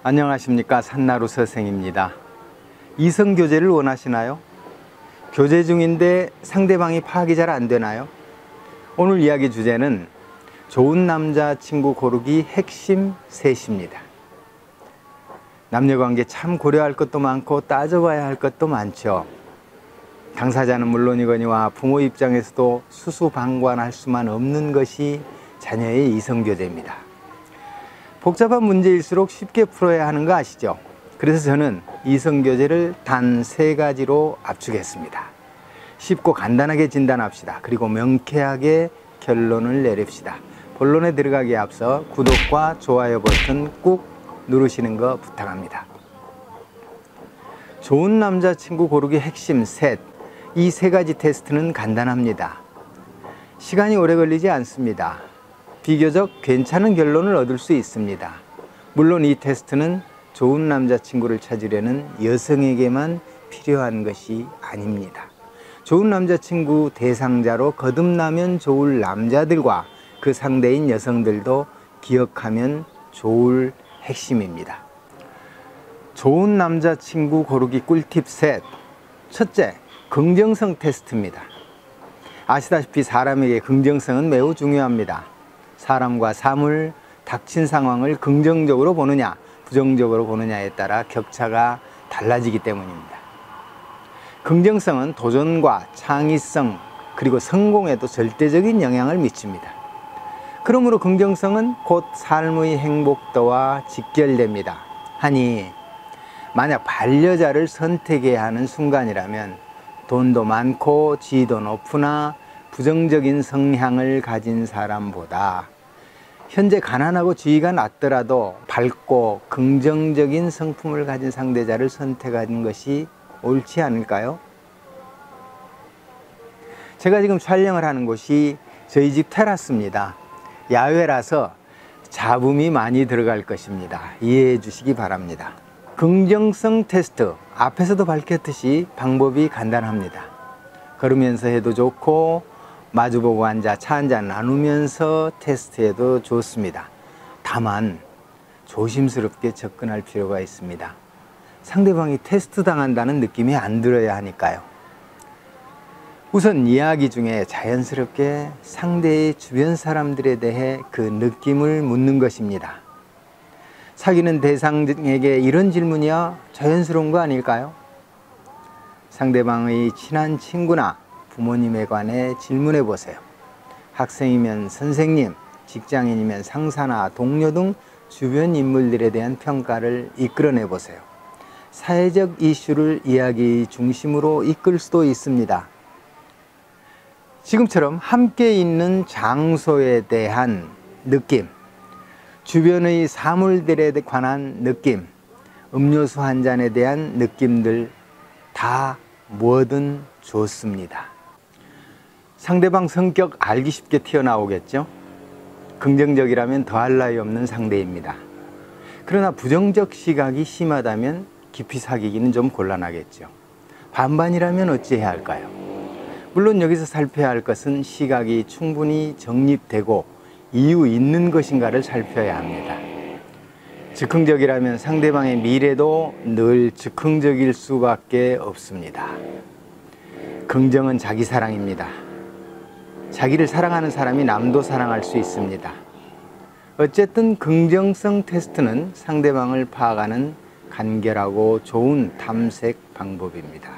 안녕하십니까, 산나루 선생입니다. 이성교제를 원하시나요? 교제 중인데 상대방이 파악이 잘 안 되나요? 오늘 이야기 주제는 좋은 남자친구 고르기 핵심 셋입니다. 남녀관계 참 고려할 것도 많고 따져봐야 할 것도 많죠. 당사자는 물론이거니와 부모 입장에서도 수수방관할 수만 없는 것이 자녀의 이성교제입니다. 복잡한 문제일수록 쉽게 풀어야 하는 거 아시죠? 그래서 저는 이성교제를 단 3가지로 압축했습니다. 쉽고 간단하게 진단합시다. 그리고 명쾌하게 결론을 내립시다. 본론에 들어가기에 앞서 구독과 좋아요 버튼 꾹 누르시는 거 부탁합니다. 좋은 남자친구 고르기 핵심 셋. 이 3가지 테스트는 간단합니다. 시간이 오래 걸리지 않습니다. 비교적 괜찮은 결론을 얻을 수 있습니다. 물론 이 테스트는 좋은 남자친구를 찾으려는 여성에게만 필요한 것이 아닙니다. 좋은 남자친구 대상자로 거듭나면 좋을 남자들과 그 상대인 여성들도 기억하면 좋을 핵심입니다. 좋은 남자친구 고르기 꿀팁 셋. 첫째, 긍정성 테스트입니다. 아시다시피 사람에게 긍정성은 매우 중요합니다. 사람과 사물, 닥친 상황을 긍정적으로 보느냐, 부정적으로 보느냐에 따라 격차가 달라지기 때문입니다. 긍정성은 도전과 창의성, 그리고 성공에도 절대적인 영향을 미칩니다. 그러므로 긍정성은 곧 삶의 행복도와 직결됩니다. 하니 만약 반려자를 선택해야 하는 순간이라면 돈도 많고 지위도 높으나 부정적인 성향을 가진 사람보다 현재 가난하고 지위가 낮더라도 밝고 긍정적인 성품을 가진 상대자를 선택하는 것이 옳지 않을까요? 제가 지금 촬영을 하는 곳이 저희 집 테라스입니다. 야외라서 잡음이 많이 들어갈 것입니다. 이해해 주시기 바랍니다. 긍정성 테스트, 앞에서도 밝혔듯이 방법이 간단합니다. 걸으면서 해도 좋고 마주보고 앉아 차 한잔 나누면서 테스트해도 좋습니다. 다만 조심스럽게 접근할 필요가 있습니다. 상대방이 테스트 당한다는 느낌이 안 들어야 하니까요. 우선 이야기 중에 자연스럽게 상대의 주변 사람들에 대해 그 느낌을 묻는 것입니다. 사귀는 대상에게 이런 질문이야 자연스러운 거 아닐까요? 상대방의 친한 친구나 부모님에 관해 질문해 보세요. 학생이면 선생님, 직장인이면 상사나 동료 등 주변 인물들에 대한 평가를 이끌어내 보세요. 사회적 이슈를 이야기 중심으로 이끌 수도 있습니다. 지금처럼 함께 있는 장소에 대한 느낌, 주변의 사물들에 관한 느낌, 음료수 한 잔에 대한 느낌들 다 뭐든 좋습니다. 상대방 성격 알기 쉽게 튀어나오겠죠? 긍정적이라면 더할 나위 없는 상대입니다. 그러나 부정적 시각이 심하다면 깊이 사귀기는 좀 곤란하겠죠. 반반이라면 어찌해야 할까요? 물론 여기서 살펴야 할 것은 시각이 충분히 정립되고 이유 있는 것인가를 살펴야 합니다. 즉흥적이라면 상대방의 미래도 늘 즉흥적일 수밖에 없습니다. 긍정은 자기 사랑입니다. 자기를 사랑하는 사람이 남도 사랑할 수 있습니다. 어쨌든 긍정성 테스트는 상대방을 파악하는 간결하고 좋은 탐색 방법입니다.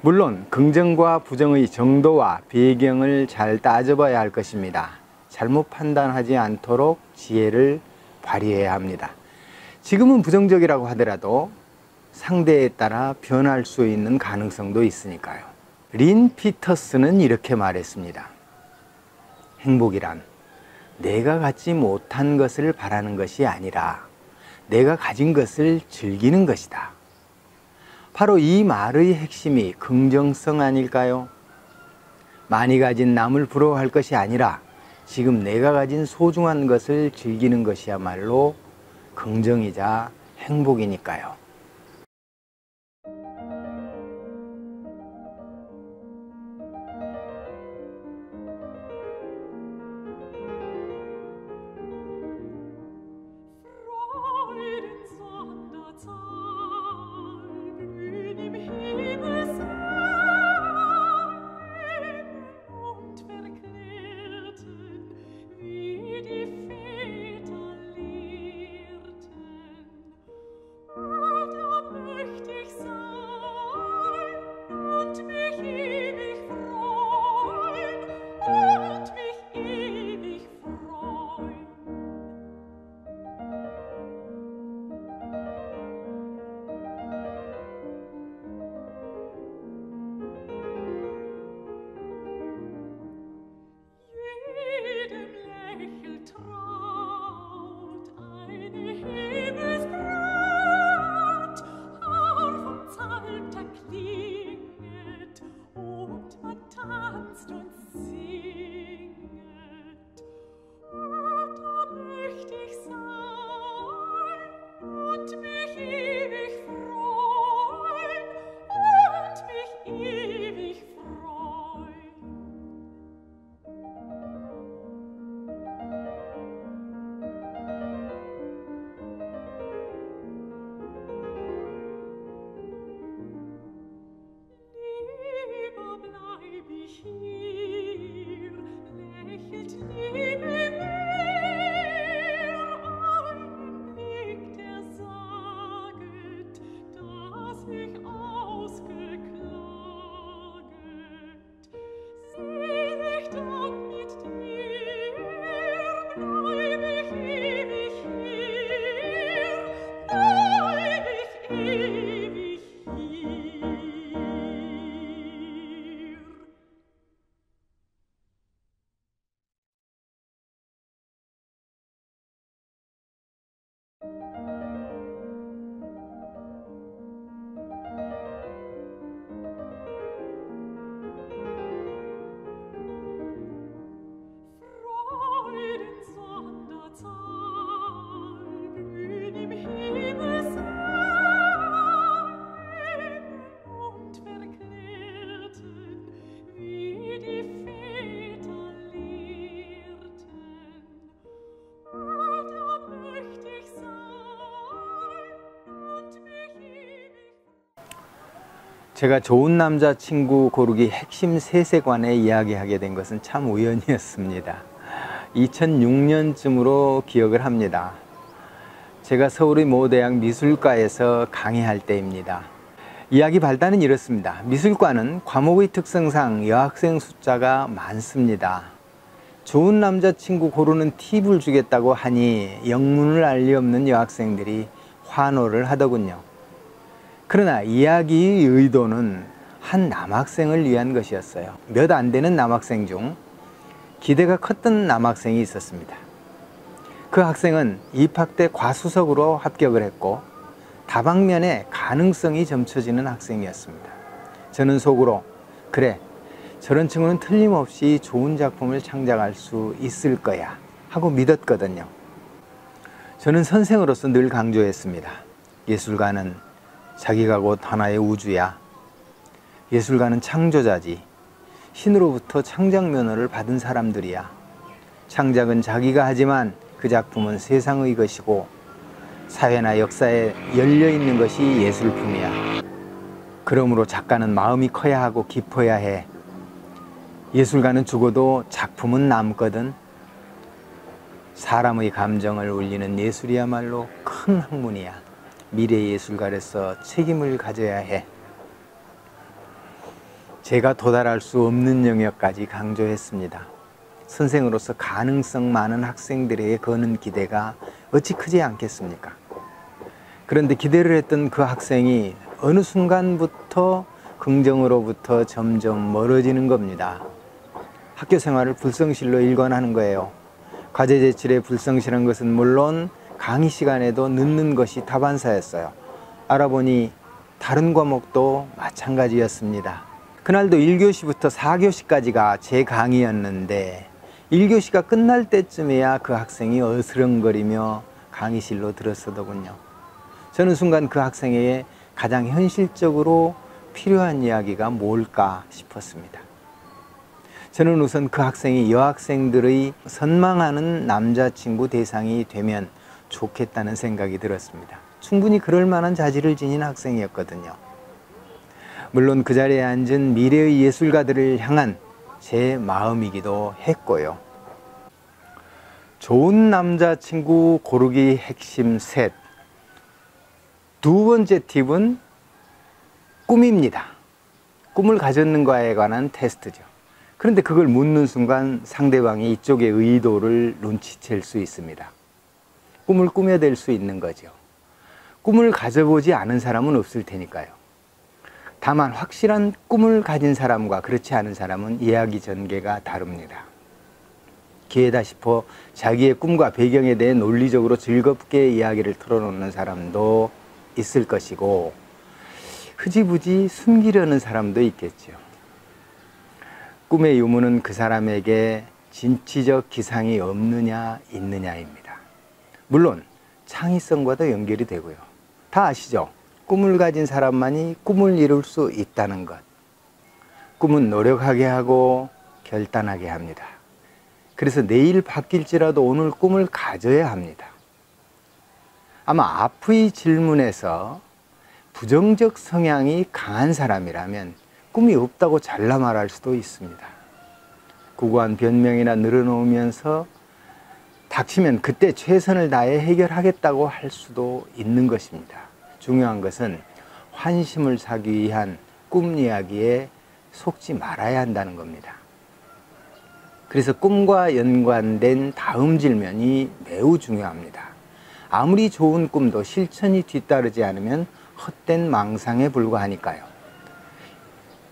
물론 긍정과 부정의 정도와 배경을 잘 따져봐야 할 것입니다. 잘못 판단하지 않도록 지혜를 발휘해야 합니다. 지금은 부정적이라고 하더라도 상대에 따라 변할 수 있는 가능성도 있으니까요. 린 피터스는 이렇게 말했습니다. 행복이란 내가 갖지 못한 것을 바라는 것이 아니라 내가 가진 것을 즐기는 것이다. 바로 이 말의 핵심이 긍정성 아닐까요? 많이 가진 남을 부러워할 것이 아니라 지금 내가 가진 소중한 것을 즐기는 것이야말로 긍정이자 행복이니까요. 제가 좋은 남자친구 고르기 핵심 세세 관해 이야기하게 된 것은 참 우연이었습니다. 2006년쯤으로 기억을 합니다. 제가 서울의 모 대학 미술과에서 강의할 때입니다. 이야기 발단은 이렇습니다. 미술과는 과목의 특성상 여학생 숫자가 많습니다. 좋은 남자친구 고르는 팁을 주겠다고 하니 영문을 알 리 없는 여학생들이 환호를 하더군요. 그러나 이야기의 의도는 한 남학생을 위한 것이었어요. 몇 안 되는 남학생 중 기대가 컸던 남학생이 있었습니다. 그 학생은 입학 때 과수석으로 합격을 했고 다방면에 가능성이 점쳐지는 학생이었습니다. 저는 속으로 그래, 저런 친구는 틀림없이 좋은 작품을 창작할 수 있을 거야 하고 믿었거든요. 저는 선생으로서 늘 강조했습니다. 예술가는 자기가 곧 하나의 우주야. 예술가는 창조자지. 신으로부터 창작 면허를 받은 사람들이야. 창작은 자기가 하지만 그 작품은 세상의 것이고 사회나 역사에 열려있는 것이 예술품이야. 그러므로 작가는 마음이 커야 하고 깊어야 해. 예술가는 죽어도 작품은 남거든. 사람의 감정을 울리는 예술이야말로 큰 학문이야. 미래 예술가로서 책임을 가져야 해. 제가 도달할 수 없는 영역까지 강조했습니다. 선생으로서 가능성 많은 학생들에게 거는 기대가 어찌 크지 않겠습니까? 그런데 기대를 했던 그 학생이 어느 순간부터 긍정으로부터 점점 멀어지는 겁니다. 학교 생활을 불성실로 일관하는 거예요. 과제 제출에 불성실한 것은 물론 강의 시간에도 늦는 것이 다반사였어요. 알아보니 다른 과목도 마찬가지였습니다. 그날도 1교시부터 4교시까지가 제 강의였는데 1교시가 끝날 때쯤에야 그 학생이 어스렁거리며 강의실로 들어서더군요. 저는 순간 그 학생에게 가장 현실적으로 필요한 이야기가 뭘까 싶었습니다. 저는 우선 그 학생이 여학생들의 선망하는 남자친구 대상이 되면 좋겠다는 생각이 들었습니다. 충분히 그럴 만한 자질을 지닌 학생이었거든요. 물론 그 자리에 앉은 미래의 예술가들을 향한 제 마음이기도 했고요. 좋은 남자친구 고르기 핵심 셋. 두 번째 팁은 꿈입니다. 꿈을 가졌는가에 관한 테스트죠. 그런데 그걸 묻는 순간 상대방이 이쪽의 의도를 눈치챌 수 있습니다. 꿈을 꾸며댈 수 있는 거죠. 꿈을 가져보지 않은 사람은 없을 테니까요. 다만 확실한 꿈을 가진 사람과 그렇지 않은 사람은 이야기 전개가 다릅니다. 기회다 싶어 자기의 꿈과 배경에 대해 논리적으로 즐겁게 이야기를 털어놓는 사람도 있을 것이고 흐지부지 숨기려는 사람도 있겠죠. 꿈의 유무는 그 사람에게 진취적 기상이 없느냐 있느냐입니다. 물론 창의성과도 연결이 되고요. 다 아시죠? 꿈을 가진 사람만이 꿈을 이룰 수 있다는 것. 꿈은 노력하게 하고 결단하게 합니다. 그래서 내일 바뀔지라도 오늘 꿈을 가져야 합니다. 아마 앞의 질문에서 부정적 성향이 강한 사람이라면 꿈이 없다고 잘라 말할 수도 있습니다. 구구한 변명이나 늘어놓으면서 닥치면 그때 최선을 다해 해결하겠다고 할 수도 있는 것입니다. 중요한 것은 환심을 사기 위한 꿈 이야기에 속지 말아야 한다는 겁니다. 그래서 꿈과 연관된 다음 질문이 매우 중요합니다. 아무리 좋은 꿈도 실천이 뒤따르지 않으면 헛된 망상에 불과하니까요.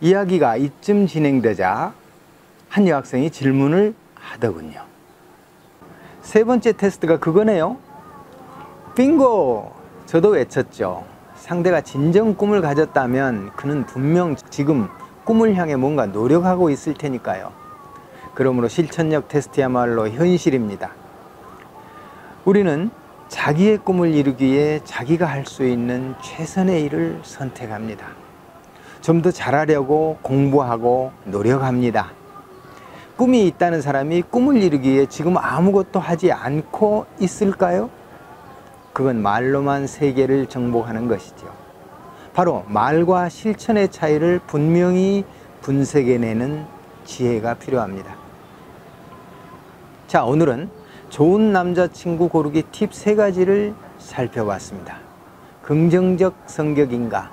이야기가 이쯤 진행되자 한 여학생이 질문을 하더군요. 세 번째 테스트가 그거네요. 빙고! 저도 외쳤죠. 상대가 진정 꿈을 가졌다면 그는 분명 지금 꿈을 향해 뭔가 노력하고 있을 테니까요. 그러므로 실천력 테스트야말로 현실입니다. 우리는 자기의 꿈을 이루기 위해 자기가 할 수 있는 최선의 일을 선택합니다. 좀 더 잘하려고 공부하고 노력합니다. 꿈이 있다는 사람이 꿈을 이루기 위해 지금 아무것도 하지 않고 있을까요? 그건 말로만 세계를 정복하는 것이죠. 바로 말과 실천의 차이를 분명히 분석해내는 지혜가 필요합니다. 자, 오늘은 좋은 남자친구 고르기 팁 3가지를 살펴봤습니다. 긍정적 성격인가?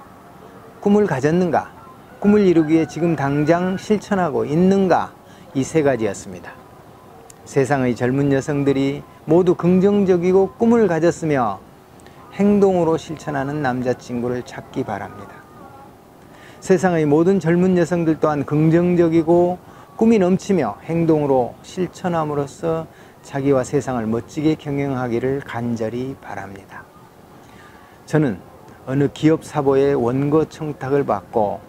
꿈을 가졌는가? 꿈을 이루기 위해 지금 당장 실천하고 있는가? 이 3가지였습니다. 세상의 젊은 여성들이 모두 긍정적이고 꿈을 가졌으며 행동으로 실천하는 남자친구를 찾기 바랍니다. 세상의 모든 젊은 여성들 또한 긍정적이고 꿈이 넘치며 행동으로 실천함으로써 자기와 세상을 멋지게 경영하기를 간절히 바랍니다. 저는 어느 기업 사보의 원고 청탁을 받고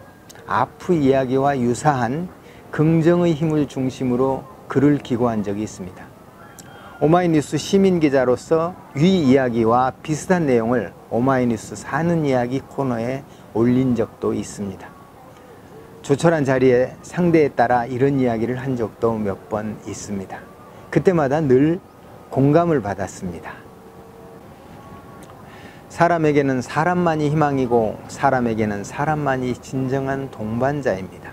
아프 이야기와 유사한 긍정의 힘을 중심으로 글을 기고한 적이 있습니다. 오마이뉴스 시민기자로서 위 이야기와 비슷한 내용을 오마이뉴스 사는 이야기 코너에 올린 적도 있습니다. 조촐한 자리에 상대에 따라 이런 이야기를 한 적도 몇 번 있습니다. 그때마다 늘 공감을 받았습니다. 사람에게는 사람만이 희망이고 사람에게는 사람만이 진정한 동반자입니다.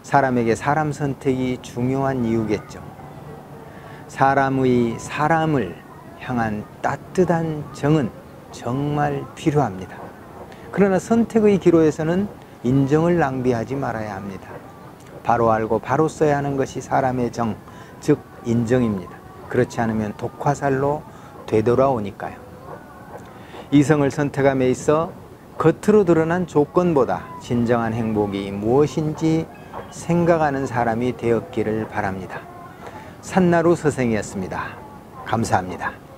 사람에게 사람 선택이 중요한 이유겠죠. 사람의 사람을 향한 따뜻한 정은 정말 필요합니다. 그러나 선택의 기로에서는 인정을 낭비하지 말아야 합니다. 바로 알고 바로 써야 하는 것이 사람의 정, 즉 인정입니다. 그렇지 않으면 독화살로 되돌아오니까요. 이성을 선택함에 있어 겉으로 드러난 조건보다 진정한 행복이 무엇인지 생각하는 사람이 되었기를 바랍니다. 산나루 서생이었습니다. 감사합니다.